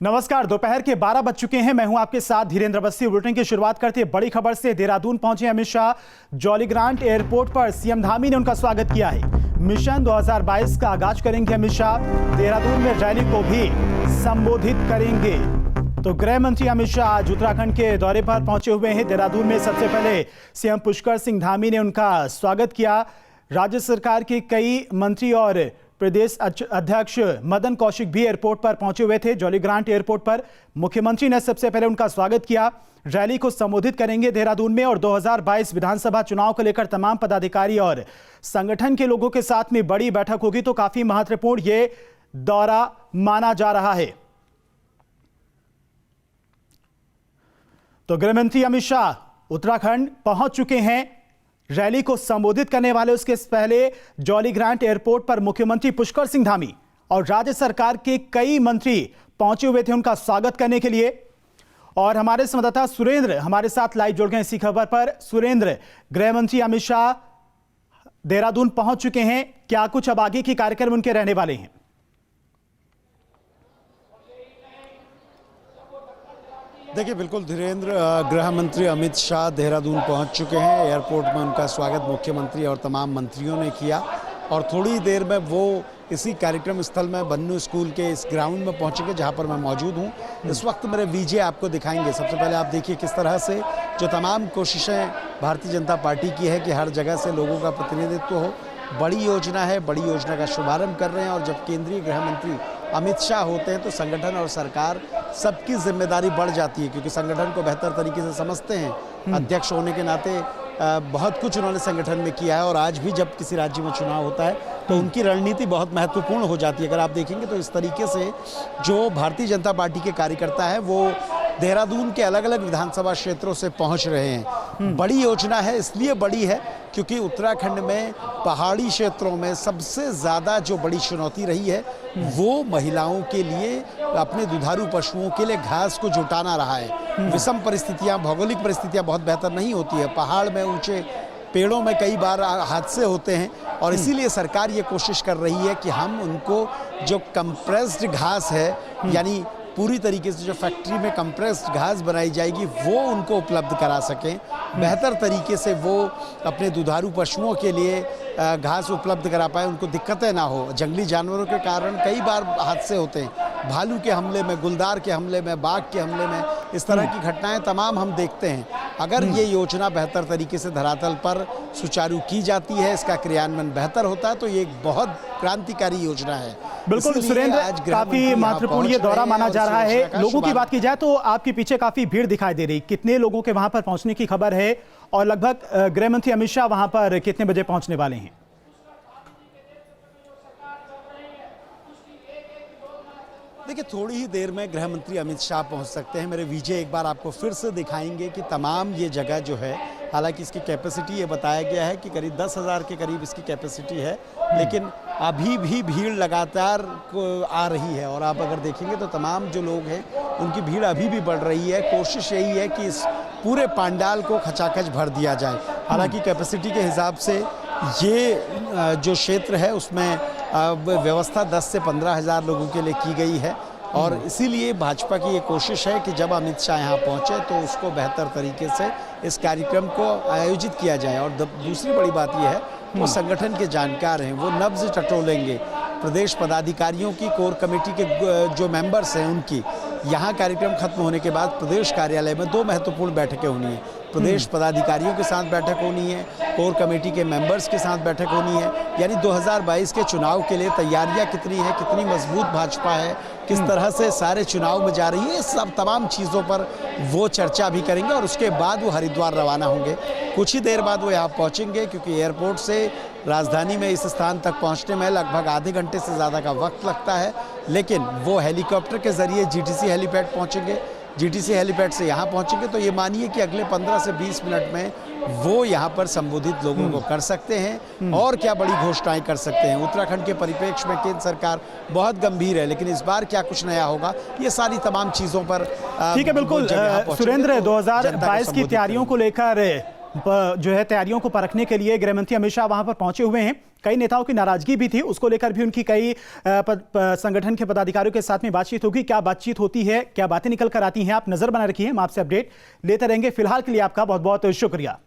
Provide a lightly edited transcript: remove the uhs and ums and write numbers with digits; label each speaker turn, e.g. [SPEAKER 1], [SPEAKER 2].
[SPEAKER 1] नमस्कार, दोपहर के 12 बज चुके हैं। मैं हूं आपके साथ धीरेन्द्र अवस्थी। बुलेटिन की शुरुआत करते हैं बड़ी खबर से। देहरादून पहुंचे Amit Shah. Jolly grant airport पर सीएम धामी ने उनका स्वागत किया है। मिशन 2022 का आगाज करेंगे अमित शाह। देहरादून में रैली को भी संबोधित करेंगे। तो गृह मंत्री अमित शाह आज उत्तराखंड के दौरे पर पहुंचे हुए हैं। देहरादून में सबसे पहले सीएम पुष्कर सिंह धामी ने उनका स्वागत किया। राज्य सरकार के कई मंत्री और प्रदेश अध्यक्ष मदन कौशिक भी एयरपोर्ट पर पहुंचे हुए थे। जॉली ग्रांट एयरपोर्ट पर मुख्यमंत्री ने सबसे पहले उनका स्वागत किया। रैली को संबोधित करेंगे देहरादून में और 2022 विधानसभा चुनाव को लेकर तमाम पदाधिकारी और संगठन के लोगों के साथ में बड़ी बैठक होगी। तो काफी महत्वपूर्ण ये दौरा माना जा रहा है। तो गृहमंत्री अमित शाह उत्तराखंड पहुंच चुके हैं। रैली को संबोधित करने वाले उसके पहले जॉली ग्रांट एयरपोर्ट पर मुख्यमंत्री पुष्कर सिंह धामी और राज्य सरकार के कई मंत्री पहुंचे हुए थे उनका स्वागत करने के लिए। और हमारे संवाददाता सुरेंद्र हमारे साथ लाइव जुड़ गए इसी खबर पर। सुरेंद्र, गृह मंत्री अमित शाह देहरादून पहुंच चुके हैं, क्या कुछ अब आगे के कार्यक्रम उनके रहने वाले हैं?
[SPEAKER 2] देखिए, बिल्कुल धीरेन्द्र, गृह मंत्री अमित शाह देहरादून पहुंच चुके हैं। एयरपोर्ट में उनका स्वागत मुख्यमंत्री और तमाम मंत्रियों ने किया और थोड़ी देर में वो इसी कार्यक्रम स्थल में बन्नू स्कूल के इस ग्राउंड में पहुंचेंगे जहां पर मैं मौजूद हूं। इस वक्त मेरे वीजे आपको दिखाएंगे। सबसे पहले आप देखिए किस तरह से जो तमाम कोशिशें भारतीय जनता पार्टी की है कि हर जगह से लोगों का प्रतिनिधित्व हो। बड़ी योजना है, बड़ी योजना का शुभारंभ कर रहे हैं। और जब केंद्रीय गृह मंत्री अमित शाह होते हैं तो संगठन और सरकार सबकी जिम्मेदारी बढ़ जाती है, क्योंकि संगठन को बेहतर तरीके से समझते हैं। अध्यक्ष होने के नाते बहुत कुछ उन्होंने संगठन में किया है और आज भी जब किसी राज्य में चुनाव होता है तो उनकी रणनीति बहुत महत्वपूर्ण हो जाती है। अगर आप देखेंगे तो इस तरीके से जो भारतीय जनता पार्टी के कार्यकर्ता है वो देहरादून के अलग अलग विधानसभा क्षेत्रों से पहुंच रहे हैं। बड़ी योजना है, इसलिए बड़ी है क्योंकि उत्तराखंड में पहाड़ी क्षेत्रों में सबसे ज़्यादा जो बड़ी चुनौती रही है वो महिलाओं के लिए, अपने दुधारू पशुओं के लिए घास को जुटाना रहा है। विषम परिस्थितियां, भौगोलिक परिस्थितियां बहुत बेहतर नहीं होती है। पहाड़ में ऊंचे पेड़ों में कई बार हादसे होते हैं और इसीलिए सरकार ये कोशिश कर रही है कि हम उनको जो कंप्रेस्ड घास है, यानी पूरी तरीके से जो फैक्ट्री में कंप्रेस्ड घास बनाई जाएगी वो उनको उपलब्ध करा सकें। बेहतर तरीके से वो अपने दुधारू पशुओं के लिए घास उपलब्ध करा पाए, उनको दिक्कतें ना हो। जंगली जानवरों के कारण कई बार हादसे होते हैं, भालू के हमले में, गुलदार के हमले में, बाघ के हमले में, इस तरह की घटनाएं तमाम हम देखते हैं। अगर ये योजना बेहतर तरीके से धरातल पर सुचारू की जाती है, इसका क्रियान्वयन बेहतर होता है तो ये एक बहुत क्रांतिकारी योजना है।
[SPEAKER 1] बिल्कुल सुरेंद्र, काफी महत्वपूर्ण ये दौरा माना जा रहा है। लोगों की बात की जाए तो आपके पीछे काफी भीड़ दिखाई दे रही, कितने लोगों के वहां पर पहुंचने की खबर है और लगभग गृह मंत्री अमित शाह वहां पर कितने बजे पहुंचने वाले हैं?
[SPEAKER 2] देखिए, थोड़ी ही देर में गृह मंत्री अमित शाह पहुंच सकते हैं। मेरे वीजे एक बार आपको फिर से दिखाएंगे कि तमाम ये जगह जो है, हालांकि इसकी कैपेसिटी ये बताया गया है कि करीब 10,000 के करीब इसकी कैपेसिटी है, लेकिन अभी भी भीड़ लगातार आ रही है। और आप अगर देखेंगे तो तमाम जो लोग हैं उनकी भीड़ अभी भी बढ़ रही है। कोशिश यही है कि इस पूरे पंडाल को खचाखच भर दिया जाए। हालांकि कैपेसिटी के हिसाब से ये जो क्षेत्र है उसमें व्यवस्था 10 से 15,000 लोगों के लिए की गई है। और इसीलिए भाजपा की ये कोशिश है कि जब अमित शाह यहाँ पहुँचे तो उसको बेहतर तरीके से इस कार्यक्रम को आयोजित किया जाए। और दूसरी बड़ी बात यह है, वो संगठन के जानकार हैं, वो नब्ज टटोलेंगे। प्रदेश पदाधिकारियों की, कोर कमेटी के जो मेंबर्स हैं उनकी यहाँ कार्यक्रम खत्म होने के बाद प्रदेश कार्यालय में 2 महत्वपूर्ण बैठकें होनी है। प्रदेश पदाधिकारियों के साथ बैठक होनी है, कोर कमेटी के मेंबर्स के साथ बैठक होनी है। यानी 2022 के चुनाव के लिए तैयारियां कितनी है, कितनी मजबूत भाजपा है, किस तरह से सारे चुनाव में जा रही है, सब तमाम चीज़ों पर वो चर्चा भी करेंगे। और उसके बाद वो हरिद्वार रवाना होंगे। कुछ ही देर बाद वो यहाँ पहुँचेंगे, क्योंकि एयरपोर्ट से राजधानी में इस स्थान तक पहुँचने में लगभग आधे घंटे से ज़्यादा का वक्त लगता है। लेकिन वो हेलीकॉप्टर के ज़रिए जीटीसी हेलीपैड पहुँचेंगे। जीटीसी हेलीपैड से यहाँ पहुँचेंगे तो ये मानिए कि अगले 15 से 20 मिनट में वो यहाँ पर संबोधित लोगों को कर सकते हैं। और क्या बड़ी घोषणाएं कर सकते हैं। उत्तराखंड के परिप्रेक्ष्य में केंद्र सरकार बहुत गंभीर है, लेकिन इस बार क्या कुछ नया होगा, ये सारी तमाम चीज़ों पर
[SPEAKER 1] ठीक है। बिल्कुल सुरेंद्र, 2022 की तैयारियों को लेकर जो है तैयारियों को परखने के लिए गृह मंत्री अमित शाह वहां पर पहुंचे हुए हैं। कई नेताओं की नाराजगी भी थी, उसको लेकर भी उनकी कई संगठन के पदाधिकारियों के साथ में बातचीत होगी। क्या बातचीत होती है, क्या बातें निकल कर आती हैं, आप नजर बनाए रखिए, हम आपसे अपडेट लेते रहेंगे। फिलहाल के लिए आपका बहुत बहुत शुक्रिया।